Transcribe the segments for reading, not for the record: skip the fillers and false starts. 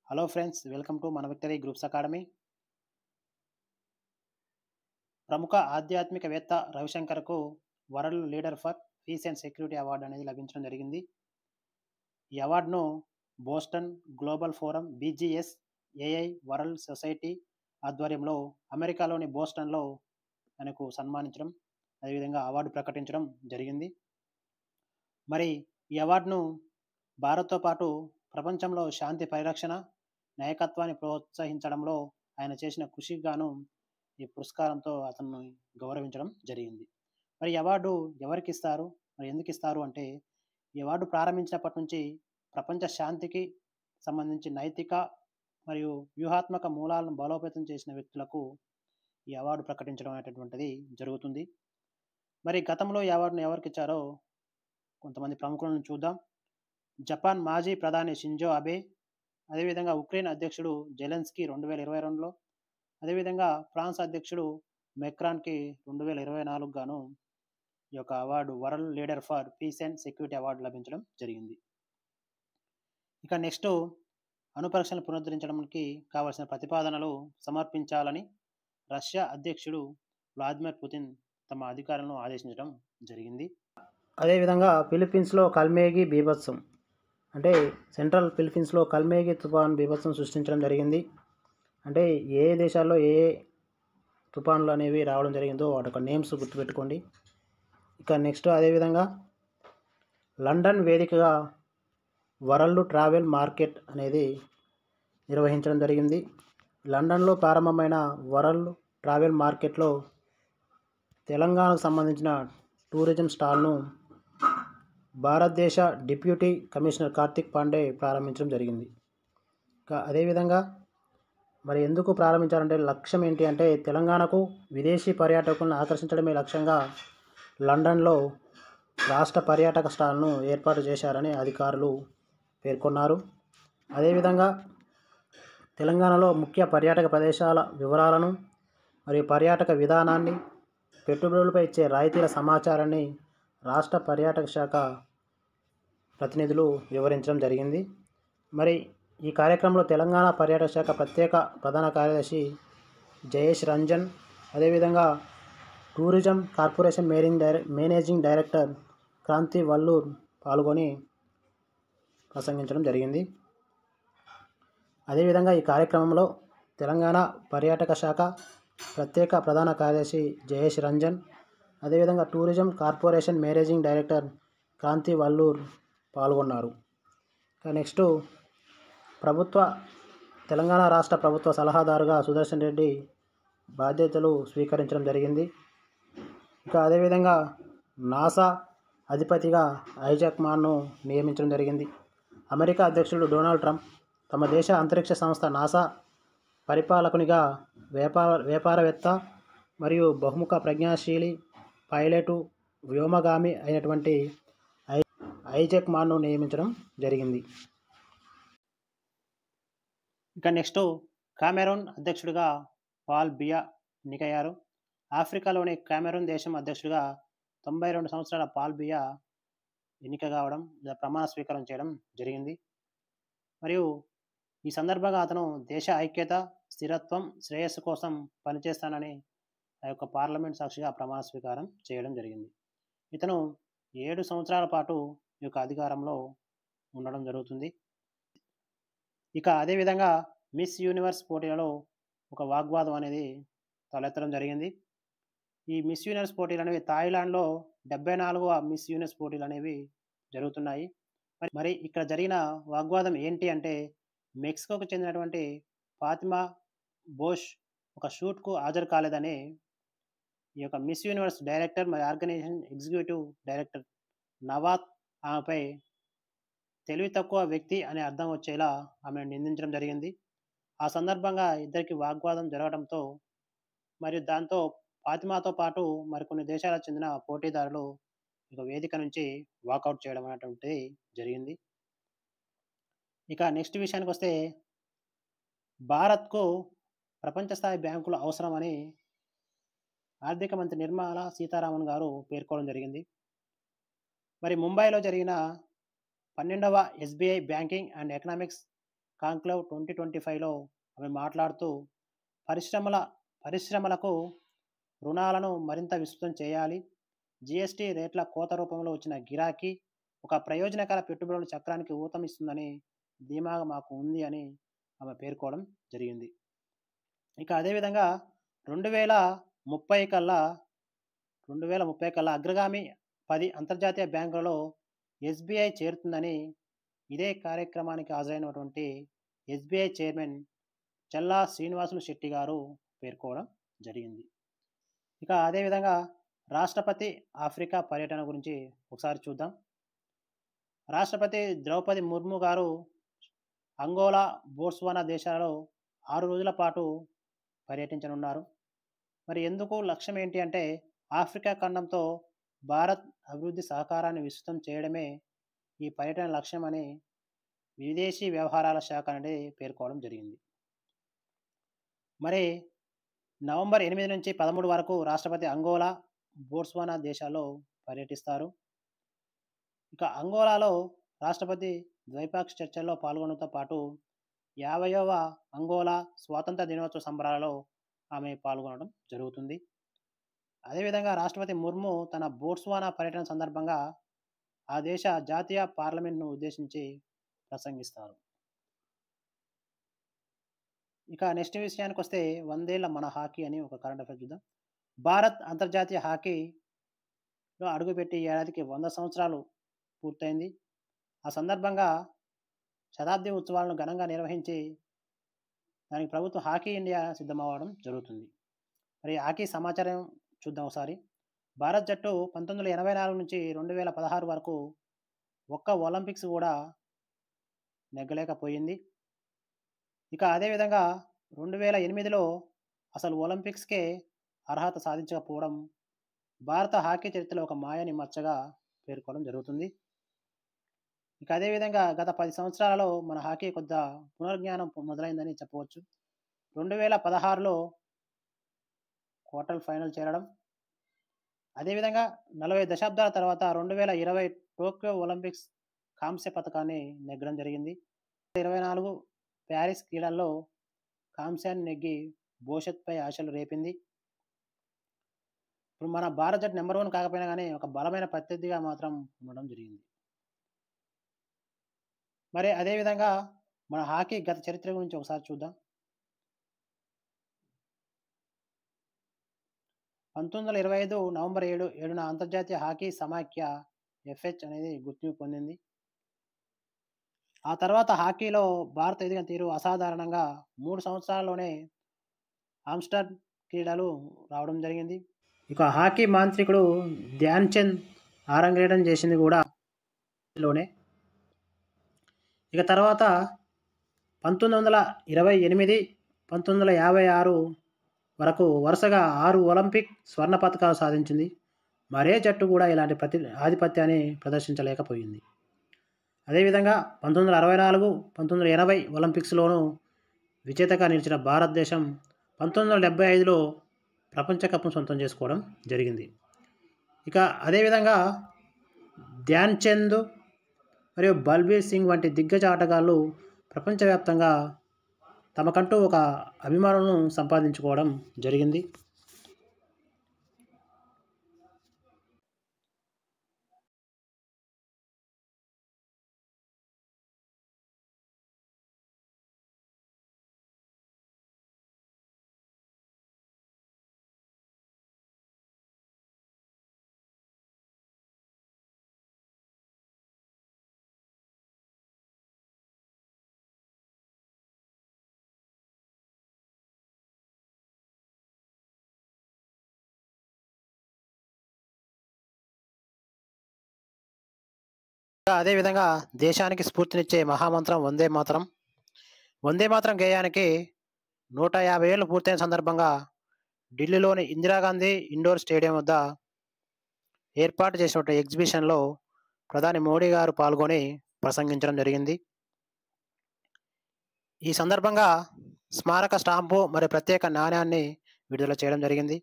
Hello friends, welcome to మన victory groups academy. ప్రముఖ ఆధ్యాత్మికవేత్త రవిశంకర్కు world leader for peace and security award అనేది లభించడం జరిగింది. ఈ అవార్డును Boston global forum BGS AI world society ఆధ్వర్యంలో అమెరికాలోని బోస్టన్లో ఆయనకు సన్మానించడం, అదేవిధంగా అవార్డు ప్రకటించడం జరిగింది. మరి ఈ అవార్డును భారత్తో పాటు ప్రపంచంలో శాంతి పరిరక్షణ, నాయకత్వాన్ని ప్రోత్సహించడంలో ఆయన చేసిన కృషికి గాను ఈ పురస్కారంతో అతన్ని గౌరవించడం జరిగింది. మరి ఈ అవార్డు ఎవరికి ఇస్తారు, మరి ఎందుకు ఇస్తారు అంటే, ఈ అవార్డు ప్రారంభించినప్పటి నుంచి ప్రపంచ శాంతికి సంబంధించి నైతిక మరియు వ్యూహాత్మక మూలాలను బలోపేతం చేసిన వ్యక్తులకు ఈ అవార్డు ప్రకటించడం అనేటటువంటిది జరుగుతుంది. మరి గతంలో ఈ అవార్డును ఎవరికి ఇచ్చారో కొంతమంది ప్రముఖులను చూద్దాం. జపాన్ మాజీ ప్రధాని షింజో అబే, అదేవిధంగా ఉక్రెయిన్ అధ్యక్షుడు జెలెన్స్కీ 2022లో, అదేవిధంగా ఫ్రాన్స్ అధ్యక్షుడు మెక్రాన్కి 2024 గాను ఈ యొక్క award world leader for peace and security award లభించడం జరిగింది. ఇక నెక్స్ట్, అణుపరీక్షలు పునరుద్ధరించడానికి కావలసిన ప్రతిపాదనలు సమర్పించాలని రష్యా అధ్యక్షుడు వ్లాదిమిర్ పుతిన్ తమ అధికారులను ఆదేశించడం జరిగింది. అదేవిధంగా ఫిలిప్పీన్స్లో కల్మేగి బీభత్సం, అంటే సెంట్రల్ ఫిలిప్పీన్స్లో కల్మేగి తుఫాన్ బీభత్సం సృష్టించడం జరిగింది. అంటే ఏ దేశాల్లో ఏ తుఫాన్లు అనేవి రావడం జరిగిందో వాటి యొక్క నేమ్స్ గుర్తుపెట్టుకోండి. ఇక నెక్స్ట్, అదేవిధంగా లండన్ వేదికగా వరల్డ్ ట్రావెల్ మార్కెట్ అనేది నిర్వహించడం జరిగింది. లండన్లో ప్రారంభమైన వరల్డ్ ట్రావెల్ మార్కెట్లో తెలంగాణకు సంబంధించిన టూరిజం స్టాల్ను భారతదేశ డిప్యూటీ కమిషనర్ కార్తిక్ పాండే ప్రారంభించడం జరిగింది. ఇంకా అదేవిధంగా మరి ఎందుకు ప్రారంభించారంటే లక్ష్యం ఏంటి అంటే, తెలంగాణకు విదేశీ పర్యాటకులను ఆకర్షించడమే లక్ష్యంగా లండన్లో రాష్ట్ర పర్యాటక స్టాల్ను ఏర్పాటు చేశారని అధికారులు పేర్కొన్నారు. అదేవిధంగా తెలంగాణలో ముఖ్య పర్యాటక ప్రదేశాల వివరాలను మరియు పర్యాటక విధానాన్ని, పెట్టుబడులపై ఇచ్చే రాయితీల సమాచారాన్ని రాష్ట్ర పర్యాటక శాఖ ప్రతినిధులు వివరించడం జరిగింది. మరి ఈ కార్యక్రమంలో తెలంగాణ పర్యాటక శాఖ ప్రత్యేక ప్రధాన కార్యదర్శి జయేష్ రంజన్, అదేవిధంగా tourism corporation managing director Kranthi Vallur పాల్గొని ప్రసంగించడం జరిగింది. అదేవిధంగా ఈ కార్యక్రమంలో తెలంగాణ పర్యాటక శాఖ ప్రత్యేక ప్రధాన కార్యదర్శి జయేష్ రంజన్, అదేవిధంగా tourism corporation managing director Kranthi Vallur పాల్గొన్నారు. నెక్స్ట్, తెలంగాణ రాష్ట్ర ప్రభుత్వ సలహాదారుగా సుదర్శన్ రెడ్డి బాధ్యతలు స్వీకరించడం జరిగింది. ఇక అదేవిధంగా నాసా అధిపతిగా ఐజాక్ మాన్ను నియమించడం జరిగింది. అమెరికా అధ్యక్షుడు డొనాల్డ్ ట్రంప్ తమ దేశ అంతరిక్ష సంస్థ నాసా పరిపాలకునిగా వ్యాపారవేత్త మరియు బహుముఖ ప్రజ్ఞాశీలి పైలటు వ్యోమగామి అయినటువంటి ఐజాక్ మాన్ను నియమించడం జరిగింది. ఇక నెక్స్ట్, కామెరూన్ అధ్యక్షుడిగా పాల్ బియా ఎన్నికయ్యారు. ఆఫ్రికాలోని కామెరూన్ దేశం అధ్యక్షుడిగా 92 సంవత్సరాల పాల్ బియా ఎన్నిక కావడం, ప్రమాణ స్వీకారం చేయడం జరిగింది. మరియు ఈ సందర్భంగా అతను దేశ ఐక్యత, స్థిరత్వం, శ్రేయస్సు కోసం పనిచేస్తానని ఆ యొక్క పార్లమెంట్ సాక్షిగా ప్రమాణ స్వీకారం చేయడం జరిగింది. ఇతను 7 సంవత్సరాల పాటు ఈ యొక్క అధికారంలో ఉండడం జరుగుతుంది. ఇక అదేవిధంగా మిస్ యూనివర్స్ పోటీలలో ఒక వాగ్వాదం అనేది తలెత్తడం జరిగింది. ఈ మిస్ యూనివర్స్ పోటీలు అనేవి థాయిలాండ్లో 74వ మిస్ యూనివర్స్ పోటీలు అనేవి జరుగుతున్నాయి. మరి ఇక్కడ జరిగిన వాగ్వాదం ఏంటి అంటే, మెక్సికోకు చెందినటువంటి ఫాతిమా బోష్ ఒక షూట్కు హాజరు కాలేదని ఈ యొక్క మిస్ యూనివర్స్ డైరెక్టర్ మరియు ఆర్గనైజేషన్ ఎగ్జిక్యూటివ్ డైరెక్టర్ నవాత్ ఆమెపై తెలివి తక్కువ వ్యక్తి అనే అర్థం వచ్చేలా ఆమెను నిందించడం జరిగింది. ఆ సందర్భంగా ఇద్దరికి వాగ్వాదం జరగడంతో మరియు దాంతో ఫాతిమాతో పాటు మరికొన్ని దేశాలకు చెందిన పోటీదారులు ఇక వేదిక నుంచి వాకౌట్ చేయడం అనేటువంటిది జరిగింది. ఇక నెక్స్ట్ విషయానికి వస్తే, భారత్కు ప్రపంచ స్థాయి బ్యాంకులు అవసరమని ఆర్థిక మంత్రి నిర్మలా సీతారామన్ గారు పేర్కోవడం జరిగింది. మరి ముంబైలో జరిగిన 12వ SBI banking and economics conclave 2025లో ఆమె మాట్లాడుతూ పరిశ్రమలకు రుణాలను మరింత విస్తృతం చేయాలి, జీఎస్టీ రేట్ల కోత రూపంలో వచ్చిన గిరాకీ ఒక ప్రయోజనకర పెట్టుబడుల చక్రానికి ఊతమిస్తుందని ధీమా మాకు ఉంది అని ఆమె పేర్కోవడం జరిగింది. ఇక అదేవిధంగా 2030 కల్లా అగ్రగామి 10 అంతర్జాతీయ బ్యాంకులలో ఎస్బీఐ చేరుతుందని ఇదే కార్యక్రమానికి హాజరైనటువంటి ఎస్బీఐ చైర్మన్ చల్లా శ్రీనివాసులు శెట్టి గారు పేర్కోవడం జరిగింది. ఇక అదేవిధంగా రాష్ట్రపతి ఆఫ్రికా పర్యటన గురించి ఒకసారి చూద్దాం. రాష్ట్రపతి ద్రౌపది ముర్ము గారు అంగోలా, బోట్స్వానా దేశాలలో 6 రోజుల పాటు పర్యటించనున్నారు. మరి ఎందుకు, లక్ష్యం ఏంటి అంటే ఆఫ్రికా ఖండంతో భారత్ అభివృద్ధి సహకారాన్ని విస్తృతం చేయడమే ఈ పర్యటన లక్ష్యం అని విదేశీ వ్యవహారాల శాఖ అనేది పేర్కోవడం జరిగింది. మరి నవంబర్ 8 నుంచి 13 వరకు రాష్ట్రపతి అంగోలా, బోట్స్వానా దేశాల్లో పర్యటిస్తారు. ఇక అంగోలాలో రాష్ట్రపతి ద్వైపాక్షిక చర్చల్లో పాల్గొనడంతో పాటు 50వ అంగోలా స్వాతంత్ర దినోత్సవ సంబరాలలో ఆమె పాల్గొనడం జరుగుతుంది. అదేవిధంగా రాష్ట్రపతి ముర్ము తన బోట్స్వానా పర్యటన సందర్భంగా ఆ దేశ జాతీయ పార్లమెంట్ను ఉద్దేశించి ప్రసంగిస్తారు. ఇక నెక్స్ట్ విషయానికి వస్తే 100 ఏళ్ల మన హాకీ అని ఒక కరెంట్ అఫైర్ చూద్దాం. భారత్ అంతర్జాతీయ హాకీలో అడుగుపెట్టి ఏడాదికి 100 సంవత్సరాలు పూర్తయింది. ఆ సందర్భంగా శతాబ్ది ఉత్సవాలను ఘనంగా నిర్వహించి దానికి ప్రభుత్వం హాకీ ఇండియా సిద్ధమవ్వడం జరుగుతుంది. మరి హాకీ సమాచారం చూద్దాం ఒకసారి. భారత్ జట్టు 1984 నుంచి 2016 వరకు ఒక్క ఒలింపిక్స్ కూడా నెగ్గలేకపోయింది. ఇక అదేవిధంగా 2008లో అసలు ఒలింపిక్స్కే అర్హత సాధించకపోవడం భారత హాకీ చరిత్రలో ఒక మాయని మచ్చగా పేర్కోవడం జరుగుతుంది. ఇక అదేవిధంగా గత 10 సంవత్సరాలలో మన హాకీ కొద్ద పునర్జ్ఞానం మొదలైందని చెప్పవచ్చు. 2016లో క్వార్టర్ ఫైనల్ చేరడం, అదేవిధంగా 40 దశాబ్దాల తర్వాత 2020 టోక్యో ఒలింపిక్స్ కాంస్య పథకాన్ని నెగ్గడం జరిగింది. 2024 ప్యారిస్ క్రీడల్లో కాంస్యాన్ని నెగ్గి భవిష్యత్తుపై ఆశలు రేపింది. ఇప్పుడు మన భారత జట్టు నెంబర్ 1 కాకపోయినా కానీ ఒక బలమైన ప్రత్యర్థిగా మాత్రం ఉండడం జరిగింది. మరి అదేవిధంగా మన హాకీ గత చరిత్ర గురించి ఒకసారి చూద్దాం. 1925 నవంబర్ 7న అంతర్జాతీయ హాకీ సమాఖ్య FH అనేది గుర్తింపు పొందింది. ఆ తర్వాత హాకీలో భారత ఎదిగిన తీరు అసాధారణంగా 3 సంవత్సరాల్లోనే ఆమ్స్టర్ క్రీడలు రావడం జరిగింది. ఇక హాకీ మాంత్రికుడు ధ్యాన్ చంద్ ఆరంగేటం చేసింది కూడా లోనే. ఇక తర్వాత 1928, 1956 వరకు వరుసగా 6 ఒలింపిక్ స్వర్ణ పతకాలు సాధించింది. మరే జట్టు కూడా ఇలాంటి ఆధిపత్యాన్ని ప్రదర్శించలేకపోయింది. అదేవిధంగా 1964, 1980 ఒలింపిక్స్లోనూ విజేతగా నిలిచిన భారతదేశం 1975లో ప్రపంచ కప్ను సొంతం చేసుకోవడం జరిగింది. ఇక అదేవిధంగా ధ్యాన్ చంద్ మరియు బల్బీర్ సింగ్ వంటి దిగ్గజ ఆటగాళ్ళు ప్రపంచవ్యాప్తంగా తమకంటూ ఒక అభిమానులను సంపాదించుకోవడం జరిగింది. అదేవిధంగా దేశానికి స్ఫూర్తినిచ్చే మహామంత్రం వందే మాతరం. వందే మాతరం గేయానికి 150 ఏళ్ళు పూర్తయిన సందర్భంగా ఢిల్లీలోని ఇందిరాగాంధీ ఇండోర్ స్టేడియం వద్ద ఏర్పాటు చేసినటువంటి ఎగ్జిబిషన్లో ప్రధాని మోడీ గారు పాల్గొని ప్రసంగించడం జరిగింది. ఈ సందర్భంగా స్మారక స్టాంపు మరియు ప్రత్యేక నాణ్యాన్ని విడుదల చేయడం జరిగింది.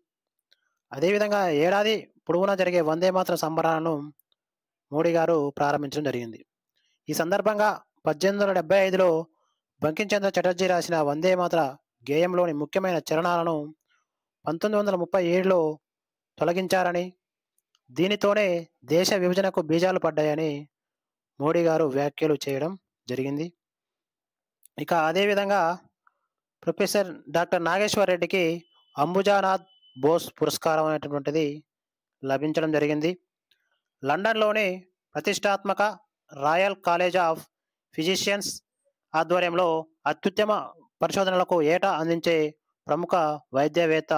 అదేవిధంగా ఏడాది పొడవునా జరిగే వందే మాతరం సంబరాలను మోడీ గారు ప్రారంభించడం జరిగింది. ఈ సందర్భంగా 1875లో బంకించంద్ర చటర్జీ రాసిన వందే మాతర గేయంలోని ముఖ్యమైన చరణాలను 1937లో తొలగించారని, దీనితోనే దేశ విభజనకు బీజాలు పడ్డాయని మోడీ గారు వ్యాఖ్యలు చేయడం జరిగింది. ఇక అదేవిధంగా ప్రొఫెసర్ డాక్టర్ నాగేశ్వర్ రెడ్డికి అంబుజానాథ్ బోస్ పురస్కారం అనేటటువంటిది లభించడం జరిగింది. లండన్లోని ప్రతిష్టాత్మక రాయల్ కాలేజ్ ఆఫ్ ఫిజిషియన్స్ ఆధ్వర్యంలో అత్యుత్తమ పరిశోధనలకు ఏటా అందించే ప్రముఖ వైద్యవేత్త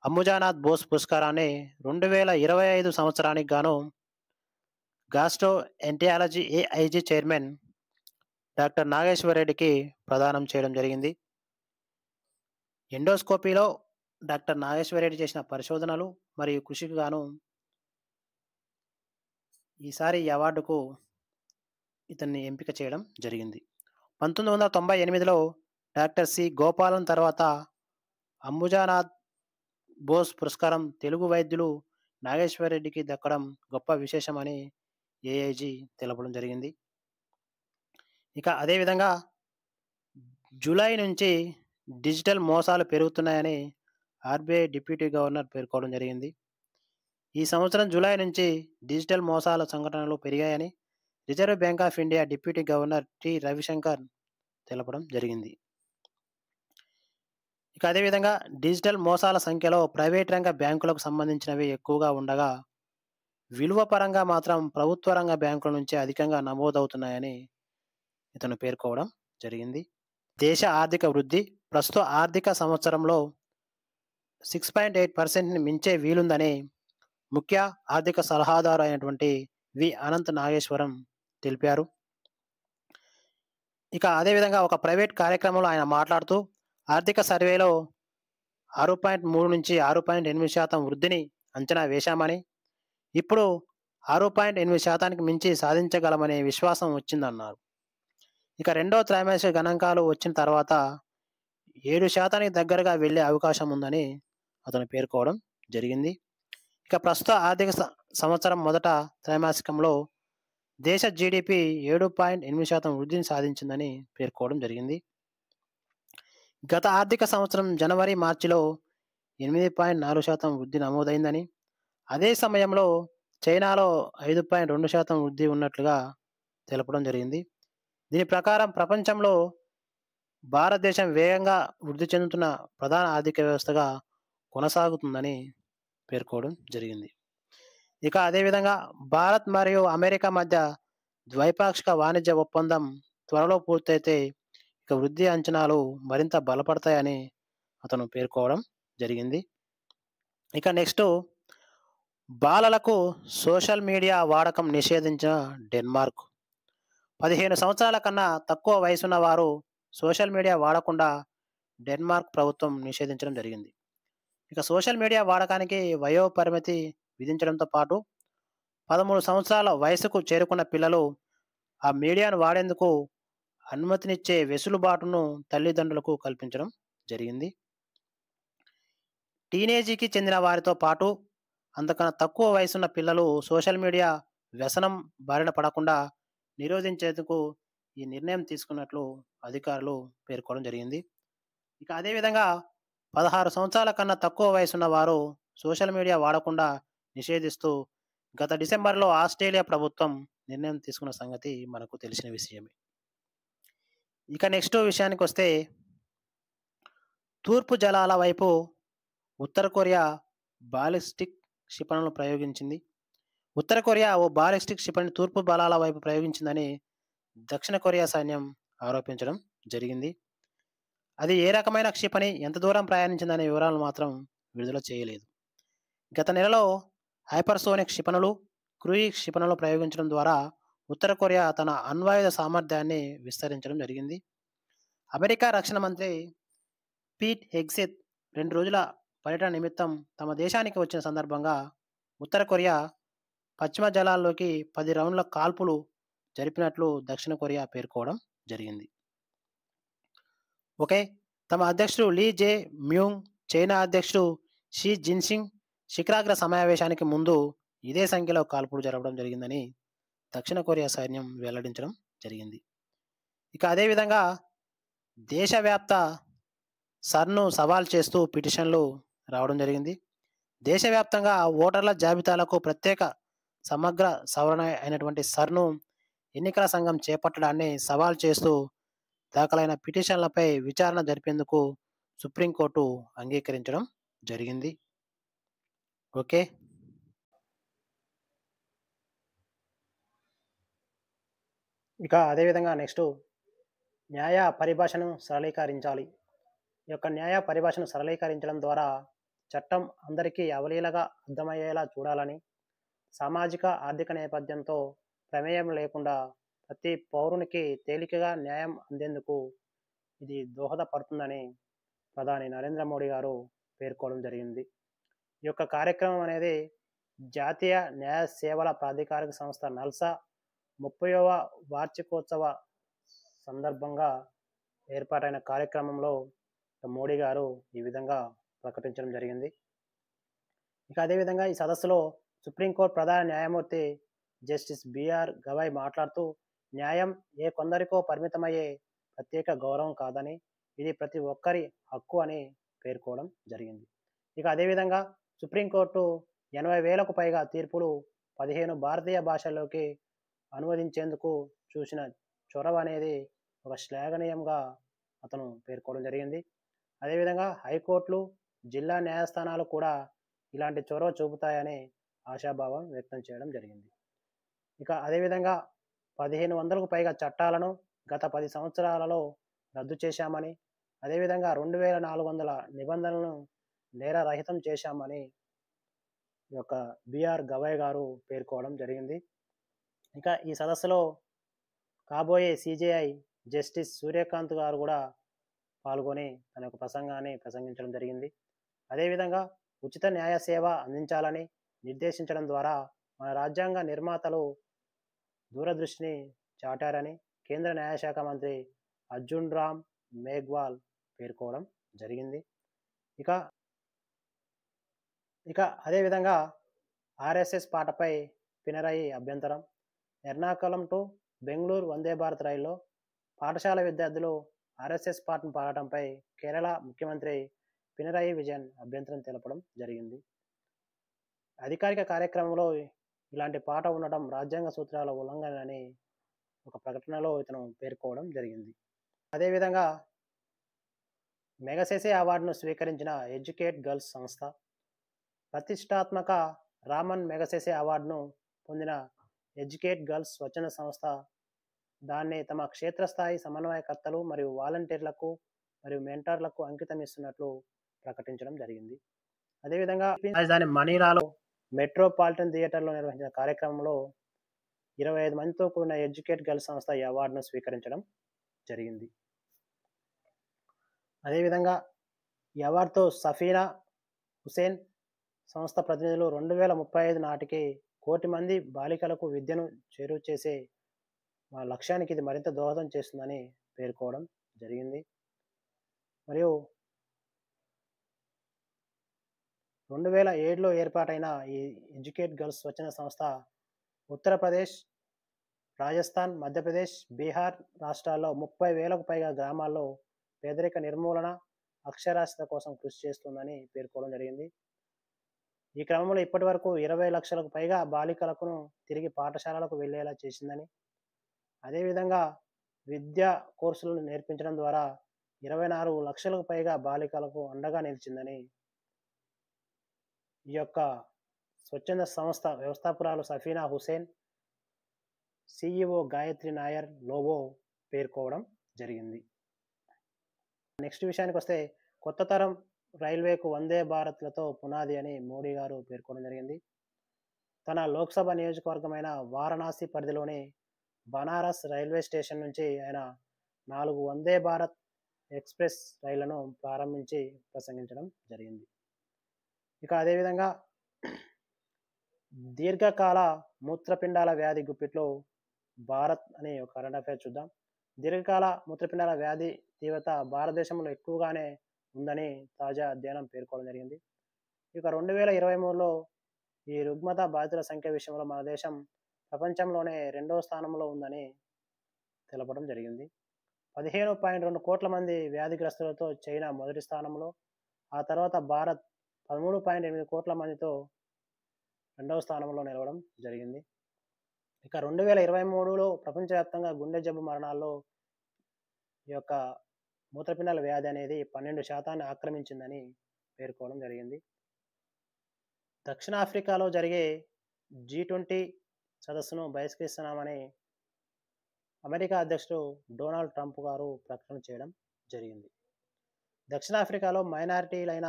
అంబుజానాథ్ బోస్ పురస్కారాన్ని 2025 సంవత్సరానికి గాను గాస్ట్రో ఎంటియాలజీ ఏఐజీ చైర్మన్ డాక్టర్ నాగేశ్వర్ రెడ్డికి ప్రదానం చేయడం జరిగింది. ఎండోస్కోపీలో డాక్టర్ నాగేశ్వర్ రెడ్డి చేసిన పరిశోధనలు మరియు కృషికి గాను ఈసారి ఈ అవార్డుకు ఇతన్ని ఎంపిక చేయడం జరిగింది. 1998లో డాక్టర్ సి గోపాలన్ తర్వాత అంబుజానాథ్ బోస్ పురస్కారం తెలుగు వైద్యులు నాగేశ్వర్ రెడ్డికి దక్కడం గొప్ప విశేషమని ఏఐజీ తెలపడం జరిగింది. ఇక అదేవిధంగా జూలై నుంచి డిజిటల్ మోసాలు పెరుగుతున్నాయని ఆర్బీఐ డిప్యూటీ గవర్నర్ పేర్కోవడం జరిగింది. ఈ సంవత్సరం జూలై నుంచి డిజిటల్ మోసాల సంఘటనలు పెరిగాయని reserve bank of India deputy governor T Ravishankar తెలపడం జరిగింది. ఇక అదేవిధంగా డిజిటల్ మోసాల సంఖ్యలో ప్రైవేట్ రంగ బ్యాంకులకు సంబంధించినవి ఎక్కువగా ఉండగా, విలువ పరంగా మాత్రం ప్రభుత్వ రంగ బ్యాంకుల నుంచే అధికంగా నమోదవుతున్నాయని ఇతను పేర్కోవడం జరిగింది. దేశ ఆర్థిక వృద్ధి ప్రస్తుత ఆర్థిక సంవత్సరంలో 6.8%ని మించే వీలుందని ముఖ్య ఆర్థిక సలహాదారు అయినటువంటి వి అనంత్ నాగేశ్వరం తెలిపారు. ఇక అదేవిధంగా ఒక ప్రైవేట్ కార్యక్రమంలో ఆయన మాట్లాడుతూ ఆర్థిక సర్వేలో 6.3 నుంచి 6.8% వృద్ధిని అంచనా వేశామని, ఇప్పుడు 6.8% మించి సాధించగలమనే విశ్వాసం వచ్చిందన్నారు. ఇక రెండో త్రైమాసిక గణాంకాలు వచ్చిన తర్వాత 7% దగ్గరగా వెళ్ళే అవకాశం ఉందని అతను పేర్కోవడం జరిగింది. ఇక ప్రస్తుత ఆర్థిక సంవత్సరం మొదట త్రైమాసికంలో దేశ జీడిపి 7.8% వృద్ధిని సాధించిందని పేర్కోవడం జరిగింది. గత ఆర్థిక సంవత్సరం జనవరి మార్చిలో 8.4% వృద్ధి నమోదైందని, అదే సమయంలో చైనాలో 5.2% వృద్ధి ఉన్నట్లుగా తెలపడం జరిగింది. దీని ప్రకారం ప్రపంచంలో భారతదేశం వేగంగా వృద్ధి చెందుతున్న ప్రధాన ఆర్థిక వ్యవస్థగా కొనసాగుతుందని పేర్కోవడం జరిగింది. ఇక అదేవిధంగా భారత్ మరియు అమెరికా మధ్య ద్వైపాక్షిక వాణిజ్య ఒప్పందం త్వరలో పూర్తయితే ఇక వృద్ధి అంచనాలు మరింత బలపడతాయని అతను పేర్కోవడం జరిగింది. ఇక నెక్స్ట్, బాలలకు సోషల్ మీడియా వాడకం నిషేధించిన డెన్మార్క్. 15 సంవత్సరాల కన్నా తక్కువ వయసున్న వారు సోషల్ మీడియా వాడకుండా డెన్మార్క్ ప్రభుత్వం నిషేధించడం జరిగింది. ఇక సోషల్ మీడియా వాడకానికి వయో పరిమితి విధించడంతో పాటు 13 సంవత్సరాల వయసుకు చేరుకున్న పిల్లలు ఆ మీడియాను వాడేందుకు అనుమతినిచ్చే వెసులుబాటును తల్లిదండ్రులకు కల్పించడం జరిగింది. టీనేజీకి చెందిన వారితో పాటు అంతకన్నా తక్కువ వయసున్న పిల్లలు సోషల్ మీడియా వ్యసనం బారిన పడకుండా నిరోధించేందుకు ఈ నిర్ణయం తీసుకున్నట్లు అధికారులు పేర్కోవడం జరిగింది. ఇక అదేవిధంగా 16 సంవత్సరాల కన్నా తక్కువ వయసున్న వారు సోషల్ మీడియా వాడకుండా నిషేధిస్తూ గత డిసెంబర్లో ఆస్ట్రేలియా ప్రభుత్వం నిర్ణయం తీసుకున్న సంగతి మనకు తెలిసిన విషయమే. ఇక నెక్స్ట్ విషయానికి వస్తే, తూర్పు జలాల వైపు ఉత్తర కొరియా బాలిస్టిక్ క్షిపణులను ప్రయోగించింది. ఉత్తర కొరియా ఓ బాలిస్టిక్ క్షిపణి తూర్పు బలాల వైపు ప్రయోగించిందని దక్షిణ కొరియా సైన్యం ఆరోపించడం జరిగింది. అది ఏ రకమైన క్షిపణి, ఎంత దూరం ప్రయాణించిందనే వివరాలు మాత్రం విడుదల చేయలేదు. గత నెలలో హైపర్సోనిక్ క్షిపణులు, క్రూయిజ్ క్షిపణులు ప్రయోగించడం ద్వారా ఉత్తర కొరియా తన అణ్వాయుధ సామర్థ్యాన్ని విస్తరించడం జరిగింది. అమెరికా రక్షణ మంత్రి పీట్ హెగ్సెత్ 2 రోజుల పర్యటన నిమిత్తం తమ దేశానికి వచ్చిన సందర్భంగా ఉత్తర కొరియా పశ్చిమ జలాల్లోకి 10 రౌండ్ల కాల్పులు జరిపినట్లు దక్షిణ కొరియా పేర్కోవడం జరిగింది. ఓకే, తమ అధ్యక్షుడు లీ జే మ్యూంగ్, చైనా అధ్యక్షుడు షీ జిన్పింగ్ శిఖరాగ్ర సమావేశానికి ముందు ఇదే సంఖ్యలో కాల్పులు జరపడం జరిగిందని దక్షిణ కొరియా సైన్యం వెల్లడించడం జరిగింది. ఇక అదేవిధంగా దేశవ్యాప్త సర్ను సవాల్ చేస్తూ పిటిషన్లు రావడం జరిగింది. దేశవ్యాప్తంగా ఓటర్ల జాబితాలకు ప్రత్యేక సమగ్ర సవరణ అయినటువంటి సర్ను ఎన్నికల సంఘం చేపట్టడాన్ని సవాల్ చేస్తూ దాఖలైన పిటిషన్లపై విచారణ జరిపేందుకు సుప్రీంకోర్టు అంగీకరించడం జరిగింది. ఓకే. ఇక అదేవిధంగా నెక్స్ట్ న్యాయ పరిభాషను సరళీకరించాలి. ఈ యొక్క న్యాయ పరిభాషను సరళీకరించడం ద్వారా చట్టం అందరికీ అవలీలగా అర్థమయ్యేలా చూడాలని, సామాజిక ఆర్థిక నేపథ్యంతో ప్రమేయం లేకుండా ప్రతి పౌరునికి తేలికగా న్యాయం అందేందుకు ఇది దోహదపడుతుందని ప్రధాని నరేంద్ర మోడీ గారు పేర్కోవడం జరిగింది. ఈ యొక్క కార్యక్రమం అనేది జాతీయ న్యాయ సేవల ప్రాధికారిక సంస్థ నల్సా 30వ వార్షికోత్సవ సందర్భంగా ఏర్పాటైన కార్యక్రమంలో మోడీ గారు ఈ విధంగా ప్రకటించడం జరిగింది. ఇక అదేవిధంగా ఈ సదస్సులో సుప్రీంకోర్టు ప్రధాన న్యాయమూర్తి జస్టిస్ బిఆర్ గవాయ్ మాట్లాడుతూ న్యాయం ఏ కొందరికో పరిమితమయ్యే ప్రత్యేక గౌరవం కాదని, ఇది ప్రతి ఒక్కరి హక్కు అని పేర్కోవడం జరిగింది. ఇక అదేవిధంగా సుప్రీంకోర్టు 80,000కు పైగా తీర్పులు 15 భారతీయ భాషల్లోకి అనువదించేందుకు చూసిన చొరవ అనేది ఒక శ్లాఘనీయంగా అతను పేర్కోవడం జరిగింది. అదేవిధంగా హైకోర్టులు, జిల్లా న్యాయస్థానాలు కూడా ఇలాంటి చొరవ చూపుతాయని ఆశాభావం వ్యక్తం చేయడం జరిగింది. ఇక అదేవిధంగా 1500కు పైగా చట్టాలను గత 10 సంవత్సరాలలో రద్దు చేశామని, అదేవిధంగా 2400 నిబంధనలను నేరరహితం చేశామని ఈ యొక్క బిఆర్ గవాయ్ గారు పేర్కోవడం జరిగింది. ఇక ఈ సదస్సులో కాబోయే సిజేఐ జస్టిస్ సూర్యకాంత్ గారు కూడా పాల్గొని తన యొక్క ప్రసంగాన్ని ప్రసంగించడం జరిగింది. అదేవిధంగా ఉచిత న్యాయ సేవ అందించాలని నిర్దేశించడం ద్వారా మన రాజ్యాంగ నిర్మాతలు దూరదృష్టిని చాటారని కేంద్ర న్యాయశాఖ మంత్రి అర్జున్ రామ్ మేఘ్వాల్ పేర్కోవడం జరిగింది. ఇక అదేవిధంగా ఆర్ఎస్ఎస్ పాటపై పినరయి అభ్యంతరం. ఎర్నాకుళం టు బెంగళూరు వందే భారత్ రైల్లో పాఠశాల విద్యార్థులు ఆర్ఎస్ఎస్ పాటను పాడటంపై కేరళ ముఖ్యమంత్రి పినరయి విజయన్ అభ్యంతరం తెలపడం జరిగింది. అధికారిక కార్యక్రమంలో ఇలాంటి పాట ఉండటం రాజ్యాంగ సూత్రాల ఉల్లంఘన అని ఒక ప్రకటనలో ఇతను పేర్కోవడం జరిగింది. అదేవిధంగా మెగసెసే అవార్డును స్వీకరించిన ఎడ్యుకేట్ గర్ల్స్ సంస్థ ప్రతిష్టాత్మక రామన్ మెగసెసే అవార్డును పొందిన ఎడ్యుకేట్ గర్ల్స్ స్వచ్ఛంద సంస్థ దాన్ని తమ క్షేత్రస్థాయి సమన్వయకర్తలు మరియు వాలంటీర్లకు మరియు మెంటర్లకు అంకితం ఇస్తున్నట్లు ప్రకటించడం జరిగింది. అదేవిధంగా రాజధాని మనీలాలో మెట్రోపాలిటన్ థియేటర్లో నిర్వహించిన కార్యక్రమంలో 25 మందితో కూడిన ఎడ్యుకేట్ గర్ల్స్ సంస్థ ఈ అవార్డును స్వీకరించడం జరిగింది. అదేవిధంగా ఈ అవార్డుతో సఫీనా హుసేన్ సంస్థ ప్రతినిధులు 2035 నాటికి 1 కోటి మంది బాలికలకు విద్యను చేరువ చేసే మా లక్ష్యానికి ఇది మరింత దోహదం చేస్తుందని పేర్కోవడం జరిగింది. మరియు 2007లో ఏర్పాటైన ఈ ఎడ్యుకేట్ గర్ల్స్ స్వచ్ఛంద సంస్థ ఉత్తరప్రదేశ్, రాజస్థాన్, మధ్యప్రదేశ్, బీహార్ రాష్ట్రాల్లో 30,000కు పైగా గ్రామాల్లో పేదరిక నిర్మూలన, అక్షరాస్యత కోసం కృషి చేస్తుందని పేర్కోవడం జరిగింది. ఈ క్రమంలో ఇప్పటి వరకు 20 లక్షలకు పైగా బాలికలకు తిరిగి పాఠశాలలకు వెళ్ళేలా చేసిందని, అదేవిధంగా విద్యా కోర్సులను నేర్పించడం ద్వారా 24 లక్షలకు పైగా బాలికలకు అండగా నిలిచిందని ఈ యొక్క స్వచ్ఛంద సంస్థ వ్యవస్థాపకురాలు సఫీనా హుసేన్, సిఇఓ గాయత్రి నాయర్ లోబో పేర్కోవడం జరిగింది. నెక్స్ట్ విషయానికి వస్తే కొత్త తరం రైల్వేకు వందే భారత్లతో పునాది అని మోడీ గారు పేర్కొనడం జరిగింది. తన లోక్సభ నియోజకవర్గమైన వారణాసి పరిధిలోని బనారస్ రైల్వే స్టేషన్ నుంచి ఆయన 4 వందే భారత్ ఎక్స్ప్రెస్ రైళ్లను ప్రారంభించి ప్రసంగించడం జరిగింది. ఇక అదేవిధంగా దీర్ఘకాల మూత్రపిండాల వ్యాధి గుప్పిట్లో భారత్ అనే ఒక కరెంట్ అఫైర్ చూద్దాం. దీర్ఘకాల మూత్రపిండాల వ్యాధి తీవ్రత భారతదేశంలో ఎక్కువగానే ఉందని తాజా అధ్యయనం పేర్కోవడం జరిగింది. ఇక 2023లో ఈ రుగ్మత బాధితుల సంఖ్య విషయంలో మన దేశం ప్రపంచంలోనే 2వ స్థానంలో ఉందని తెలపడం జరిగింది. 15.2 కోట్ల మంది వ్యాధిగ్రస్తులతో చైనా మొదటి స్థానంలో, ఆ తర్వాత భారత్ 13.8 కోట్ల మందితో రెండవ స్థానంలో నిలవడం జరిగింది. ఇక 2023లో ప్రపంచవ్యాప్తంగా గుండె జబ్బు మరణాల్లో ఈ యొక్క మూత్రపిండాల వ్యాధి అనేది 12% ఆక్రమించిందని పేర్కోవడం జరిగింది. దక్షిణాఫ్రికాలో జరిగే G20 సదస్సును బహిష్కరిస్తున్నామని అమెరికా అధ్యక్షుడు డొనాల్డ్ ట్రంప్ గారు ప్రకటన చేయడం జరిగింది. దక్షిణాఫ్రికాలో మైనారిటీలైన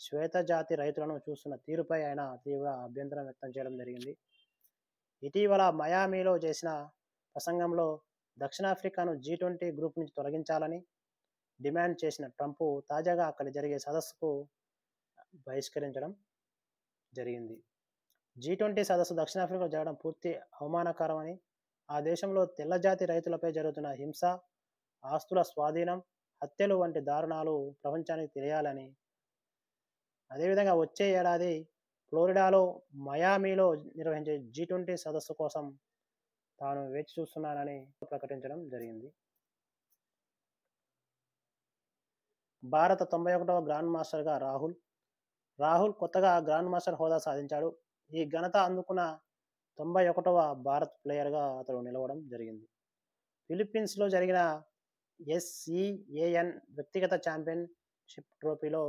శ్వేత జాతి రైతులను చూస్తున్న తీరుపై ఆయన తీవ్ర అభ్యంతరం వ్యక్తం చేయడం జరిగింది. ఇటీవల మయామిలో చేసిన ప్రసంగంలో దక్షిణాఫ్రికాను G20 గ్రూప్ నుంచి తొలగించాలని డిమాండ్ చేసిన ట్రంప్ తాజాగా అక్కడ జరిగే సదస్సుకు బహిష్కరించడం జరిగింది. G20 సదస్సు దక్షిణాఫ్రికాలో జరగడం పూర్తి అవమానకరమని, ఆ దేశంలో తెల్లజాతి రైతులపై జరుగుతున్న హింస, ఆస్తుల స్వాధీనం, హత్యలు వంటి దారుణాలు ప్రపంచానికి తెలియాలని, అదేవిధంగా వచ్చే ఏడాది ఫ్లోరిడాలో మయామిలో నిర్వహించే G20 సదస్సు కోసం తాను వేచి చూస్తున్నానని ప్రకటించడం జరిగింది. భారత 91వ గ్రాండ్ మాస్టర్గా రాహుల్ కొత్తగా గ్రాండ్ మాస్టర్ హోదా సాధించాడు. ఈ ఘనత అందుకున్న 91వ భారత్ ప్లేయర్గా అతడు నిలవడం జరిగింది. ఫిలిప్పీన్స్లో జరిగిన SEAN వ్యక్తిగత ఛాంపియన్షిప్ ట్రోఫీలో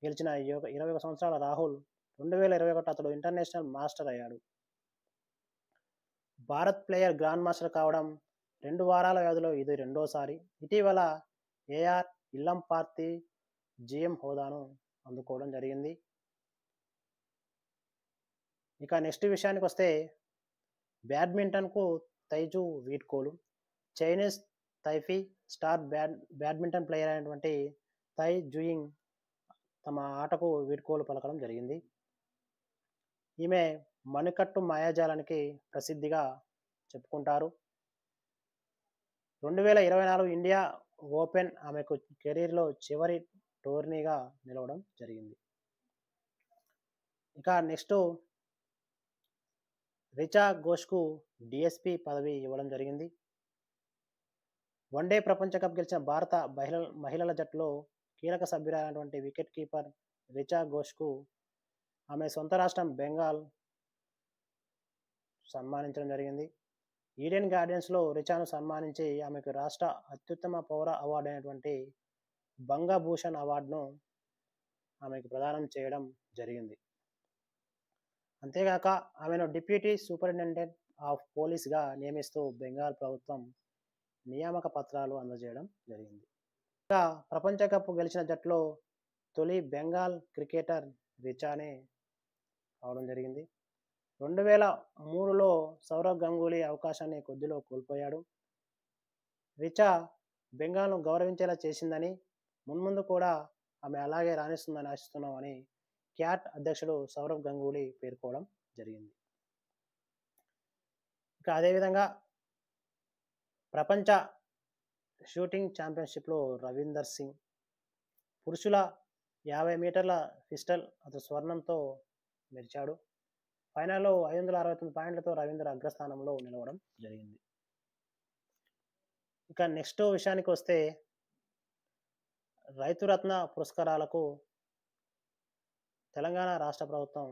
గెలిచిన 21 సంవత్సరాల రాహుల్ 2021 అతడు ఇంటర్నేషనల్ మాస్టర్ అయ్యాడు. భారత్ ప్లేయర్ గ్రాండ్ మాస్టర్ కావడం 2 వారాల వ్యవధిలో ఇది రెండోసారి. ఇటీవల AR ఇల్లంపార్తి GM హోదాను అందుకోవడం జరిగింది. ఇక నెక్స్ట్ విషయానికి వస్తే బ్యాడ్మింటన్కు తైజు వీడ్కోలు. చైనీస్ తైఫీ స్టార్ బ్యాడ్మింటన్ ప్లేయర్ అయినటువంటి తై జుయింగ్ తమ ఆటకు వీడ్కోలు పలకడం జరిగింది. ఈమె మణికట్టు మాయాజాలానికి ప్రసిద్ధిగా చెప్పుకుంటారు. 2024 ఇండియా ఓపెన్ ఆమెకు కెరీర్లో చివరి టోర్నీగా నిలవడం జరిగింది. ఇక నెక్స్ట్ రిచా ఘోష్కు DSP పదవి ఇవ్వడం జరిగింది. వన్డే ప్రపంచ కప్ గెలిచిన భారత మహిళల జట్టులో కీలక సభ్యురైనటువంటి వికెట్ కీపర్ రిచా ఘోష్కు ఆమె సొంత రాష్ట్రం బెంగాల్ సన్మానించడం జరిగింది. ఈడెన్ గార్డెన్స్లో రిచాను సన్మానించి ఆమెకు రాష్ట్ర అత్యుత్తమ పౌర అవార్డు అయినటువంటి బంగభూషణ్ అవార్డును ఆమెకు ప్రదానం చేయడం జరిగింది. అంతేగాక ఆమెను డిప్యూటీ సూపరింటెండెంట్ ఆఫ్ పోలీస్గా నియమిస్తూ బెంగాల్ ప్రభుత్వం నియామక పత్రాలు అందజేయడం జరిగింది. ఇంకా ప్రపంచ కప్ గెలిచిన జట్టులో తొలి బెంగాల్ క్రికెటర్ రిచానే అవడం జరిగింది. 2003లో సౌరవ్ గంగూలీ అవకాశాన్ని కొద్దిలో కోల్పోయాడు. రిచా బెంగాల్ను గౌరవించేలా చేసిందని, మున్ముందు కూడా ఆమె అలాగే రాణిస్తుందని ఆశిస్తున్నామని క్యాట్ అధ్యక్షుడు సౌరవ్ గంగూలీ పేర్కోవడం జరిగింది. ఇంకా అదేవిధంగా ప్రపంచ షూటింగ్ ఛాంపియన్షిప్లో రవీందర్ సింగ్ పురుషుల 50 మీటర్ల పిస్టల్ అతను స్వర్ణంతో మెరిచాడు. ఫైనల్లో 569 పాయింట్లతో రవీందర్ అగ్రస్థానంలో నిలవడం జరిగింది. ఇక నెక్స్ట్ విషయానికి వస్తే రైతురత్న పురస్కారాలకు తెలంగాణ రాష్ట్ర ప్రభుత్వం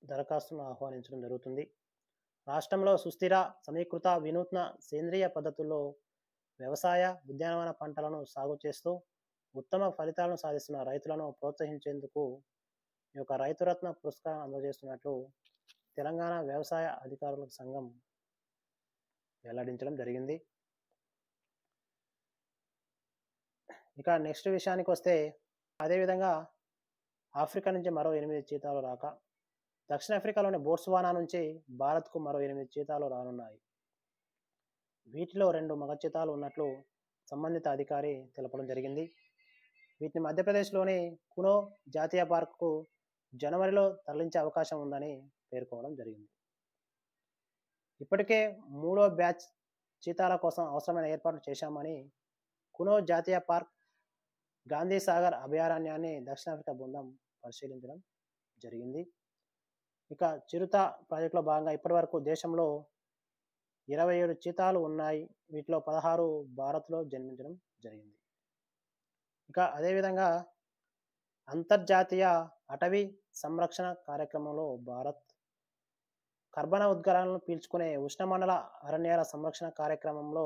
దరఖాస్తును ఆహ్వానించడం జరుగుతుంది. రాష్ట్రంలో సుస్థిర, సమీకృత, వినూత్న, సేంద్రియ పద్ధతుల్లో వ్యవసాయ, ఉద్యానవన పంటలను సాగు చేస్తూ ఉత్తమ ఫలితాలను సాధిస్తున్న రైతులను ప్రోత్సహించేందుకు ఈ యొక్క రైతురత్న పురస్కారం అందజేస్తున్నట్లు తెలంగాణ వ్యవసాయ అధికారుల సంఘం వెల్లడించడం జరిగింది. ఇక నెక్స్ట్ విషయానికి వస్తే అదేవిధంగా ఆఫ్రికా నుంచి మరో 8 చీతాలు రాక, దక్షిణాఫ్రికాలోని బోట్స్వానా నుంచి భారత్కు మరో 8 చీతాలు రానున్నాయి. వీటిలో 2 మగ చీతాలు ఉన్నట్లు సంబంధిత అధికారి తెలపడం జరిగింది. వీటిని మధ్యప్రదేశ్లోని కునో జాతీయ పార్కుకు జనవరిలో తరలించే అవకాశం ఉందని పేర్కోవడం జరిగింది. ఇప్పటికే 3వ బ్యాచ్ చీతాల కోసం అవసరమైన ఏర్పాట్లు చేశామని కునో జాతీయ పార్క్, గాంధీ సాగర్ అభయారణ్యాన్ని దక్షిణాఫ్రికా బృందం పరిశీలించడం జరిగింది. ఇక చిరుత ప్రాజెక్టులో భాగంగా ఇప్పటివరకు దేశంలో 27 చీతాలు ఉన్నాయి. వీటిలో 16 భారత్‌లో జన్మించడం జరిగింది. ఇక అదేవిధంగా అంతర్జాతీయ అటవీ సంరక్షణ కార్యక్రమంలో భారత్ కర్బన ఉద్గారాలను పీల్చుకునే ఉష్ణమండల అరణ్యాల సంరక్షణ కార్యక్రమంలో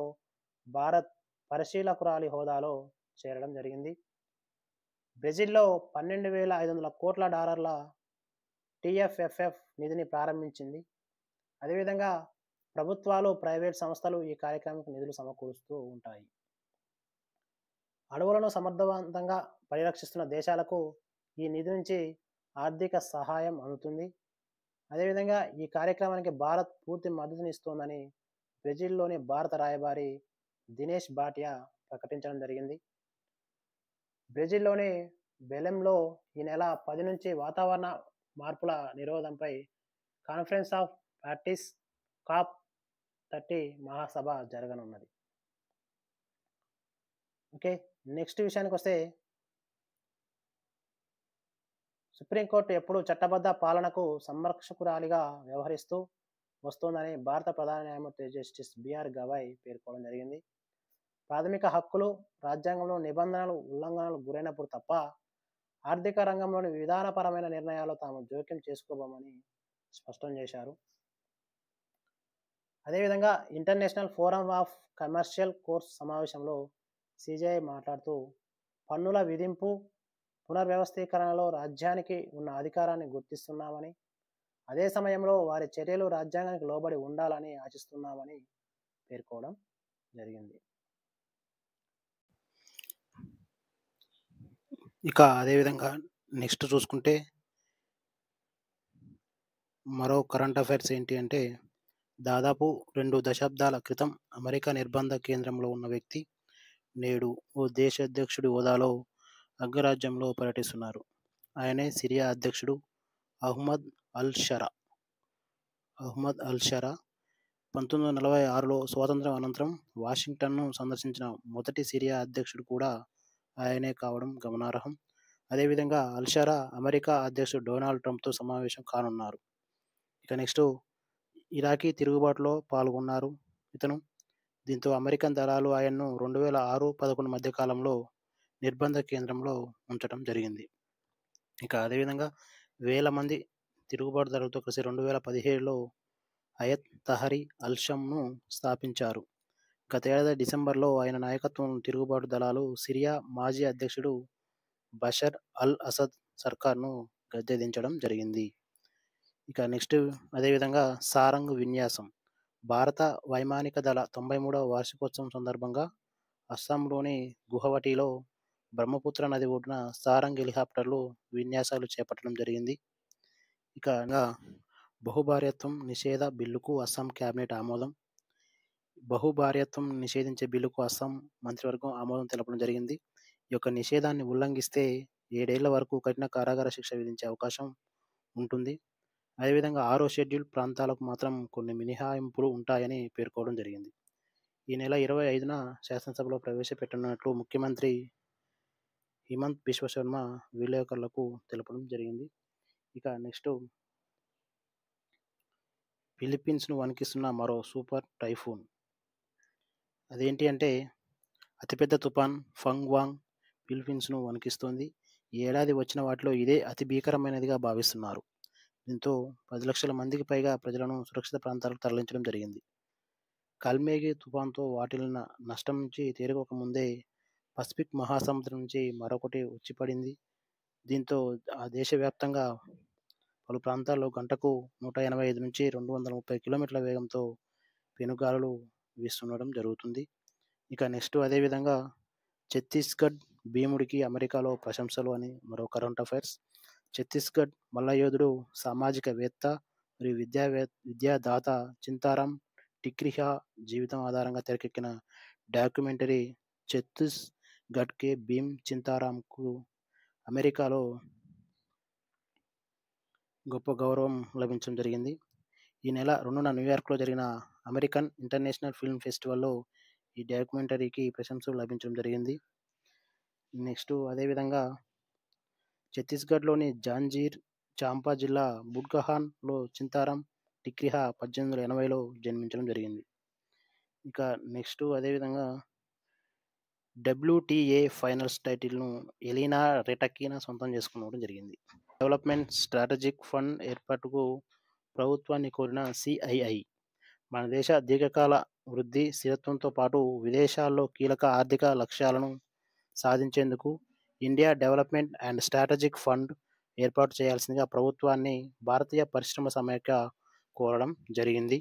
భారత్ పరిశీలకురాలి హోదాలో చేరడం జరిగింది. బ్రెజిల్‌లో $12,500 కోట్ల టీఎఫ్ఎఫ్ఎఫ్ నిధిని ప్రారంభించింది. అదేవిధంగా ప్రభుత్వాలు, ప్రైవేట్ సంస్థలు ఈ కార్యక్రమానికి నిధులు సమకూరుస్తూ ఉంటాయి. అడవులను సమర్థవంతంగా పరిరక్షిస్తున్న దేశాలకు ఈ నిధి నుంచి ఆర్థిక సహాయం అందుతుంది. అదేవిధంగా ఈ కార్యక్రమానికి భారత్ పూర్తి మద్దతునిస్తోందని బ్రెజిల్‌లోని భారత రాయబారి దినేష్ భాటియా ప్రకటించడం జరిగింది. బ్రెజిల్‌లోని బెలెంలో ఈ నెల 10 నుంచి వాతావరణ మార్పుల నిరోధంపై కాన్ఫరెన్స్ ఆఫ్ పార్టీస్ COP30 మహాసభ జరగనున్నది. ఓకే. నెక్స్ట్ విషయానికొస్తే సుప్రీంకోర్టు ఎప్పుడూ చట్టబద్ధ పాలనకు సంరక్షకురాలిగా వ్యవహరిస్తూ వస్తోందని భారత ప్రధాన న్యాయమూర్తి జస్టిస్ బిఆర్ గవాయ్ పేర్కొనడం జరిగింది. ప్రాథమిక హక్కులు, రాజ్యాంగంలో నిబంధనలు ఉల్లంఘనలకు గురైనప్పుడు తప్ప ఆర్థిక రంగంలోని విధానపరమైన నిర్ణయాలు తాము జోక్యం చేసుకోబోమని స్పష్టం చేశారు. అదేవిధంగా international forum of commercial course సమావేశంలో సిజేఐ మాట్లాడుతూ పన్నుల విధింపు, పునర్వ్యవస్థీకరణలో రాజ్యానికి ఉన్న అధికారాన్ని గుర్తిస్తున్నామని, అదే సమయంలో వారి చర్యలు రాజ్యాంగానికి లోబడి ఉండాలని ఆశిస్తున్నామని పేర్కోవడం జరిగింది. ఇక అదేవిధంగా నెక్స్ట్ చూసుకుంటే మరో కరెంట్ అఫైర్స్ ఏంటి అంటే, దాదాపు 2 దశాబ్దాల క్రితం అమెరికా నిర్బంధ కేంద్రంలో ఉన్న వ్యక్తి నేడు ఓ దేశ అధ్యక్షుడి హోదాలో అగ్రరాజ్యంలో పర్యటిస్తున్నారు. ఆయనే సిరియా అధ్యక్షుడు అహ్మద్ అల్ షరా. 1946లో స్వాతంత్ర్యం అనంతరం వాషింగ్టన్ను సందర్శించిన మొదటి సిరియా అధ్యక్షుడు కూడా ఆయనే కావడం గమనార్హం. అదేవిధంగా అల్ షరా అమెరికా అధ్యక్షుడు డొనాల్డ్ ట్రంప్తో సమావేశం కానున్నారు. ఇక నెక్స్ట్ ఇరాకీ తిరుగుబాటులో పాల్గొన్నారు ఇతను. దీంతో అమెరికన్ దళాలు ఆయన్ను 2006-11 మధ్య కాలంలో నిర్బంధ కేంద్రంలో ఉంచడం జరిగింది. ఇక అదేవిధంగా వేల మంది తిరుగుబాటుదారులతో కలిసి 2017లో హయత్ తహరీ అల్-షమ్ను స్థాపించారు. గతేడాది డిసెంబర్లో ఆయన నాయకత్వం తిరుగుబాటు దళాలు సిరియా మాజీ అధ్యక్షుడు బషర్ అల్ అసద్ సర్కార్ను గద్దెదించడం జరిగింది. ఇక నెక్స్ట్ అదేవిధంగా సారంగ్ విన్యాసం. భారత వైమానిక దళ 93వ వార్షికోత్సవం సందర్భంగా అస్సాంలోని గుహవటిలో బ్రహ్మపుత్ర నది ఒడ్డున సారంగ్ హెలికాప్టర్లు విన్యాసాలు చేపట్టడం జరిగింది. ఇక బహుభార్యత్వం నిషేధ బిల్లుకు అస్సాం కేబినెట్ ఆమోదం. బహుభార్యత్వం నిషేధించే బిల్లుకు అస్సాం మంత్రివర్గం ఆమోదం తెలపడం జరిగింది. ఈ యొక్క నిషేధాన్ని ఉల్లంఘిస్తే 7 ఏళ్ల వరకు కఠిన కారాగార శిక్ష విధించే అవకాశం ఉంటుంది. అదేవిధంగా 6వ షెడ్యూల్ ప్రాంతాలకు మాత్రం కొన్ని మినహాయింపులు ఉంటాయని పేర్కోవడం జరిగింది. ఈ నెల 25న శాసనసభలో ప్రవేశపెట్టనున్నట్లు ముఖ్యమంత్రి హిమంత్ బిశ్వ శర్మ విలేకరులకు తెలపడం జరిగింది. ఇక నెక్స్ట్ ఫిలిప్పీన్స్ను వణికిస్తున్న మరో సూపర్ టైఫూన్. అదేంటి అంటే అతిపెద్ద తుఫాన్ ఫంగ్వాంగ్ ఫిలిప్పీన్స్ను వణికిస్తోంది. ఈ ఏడాది వచ్చిన వాటిలో ఇదే అతి భీకరమైనదిగా భావిస్తున్నారు. దీంతో 10 లక్షల మందికి పైగా ప్రజలను సురక్షిత ప్రాంతాలకు తరలించడం జరిగింది. కల్మేఘి తుఫాన్తో వాటిల్లిన నష్టం నుంచి తేరుకోక ముందే పసిఫిక్ మహాసముద్రం నుంచి మరొకటి వచ్చిపడింది. దీంతో ఆ దేశవ్యాప్తంగా పలు ప్రాంతాల్లో గంటకు 185 నుంచి 230 కిలోమీటర్ల వేగంతో పెనుగాలులు వీస్తుండడం జరుగుతుంది. ఇక నెక్స్ట్ అదేవిధంగా ఛత్తీస్గఢ్ భీముడికి అమెరికాలో ప్రశంసలు అని మరో కరెంట్ అఫైర్స్. ఛత్తీస్గఢ్ మల్లయోధుడు, సామాజికవేత్త మరియు విద్యాదాత చింతారాం టిక్రిహా జీవితం ఆధారంగా తెరకెక్కిన డాక్యుమెంటరీ ఛత్తీస్గఢ్ కే భీమ్ చింతారాంకు అమెరికాలో గొప్ప గౌరవం లభించడం జరిగింది. ఈ నెల 2న న్యూయార్క్లో జరిగిన అమెరికన్ ఇంటర్నేషనల్ ఫిల్మ్ ఫెస్టివల్లో ఈ డాక్యుమెంటరీకి ప్రశంసలు లభించడం జరిగింది. నెక్స్ట్ అదేవిధంగా ఛత్తీస్గఢ్లోని జాంజీర్ చాంపా జిల్లా బుడ్గహాన్లో చింతారాం టిక్రిహా 1880లో జన్మించడం జరిగింది. ఇక నెక్స్ట్ అదేవిధంగా డబ్ల్యూటీఏ ఫైనల్స్ టైటిల్‌ను ఎలీనా రెటకీనా సొంతం చేసుకోవడం జరిగింది. డెవలప్‌మెంట్ స్ట్రాటజిక్ ఫండ్ ఏర్పాటుకు ప్రభుత్వాన్ని కోరిన సిఐఐ మన దేశ దీర్ఘకాల వృద్ధి, స్థిరత్వంతో పాటు విదేశాల్లో కీలక ఆర్థిక లక్ష్యాలను సాధించేందుకు India development and strategic fund ఏర్పాటు చేయాల్సిందిగా ప్రభుత్వాన్ని భారతీయ పరిశ్రమ సమాఖ్య కోరడం జరిగింది.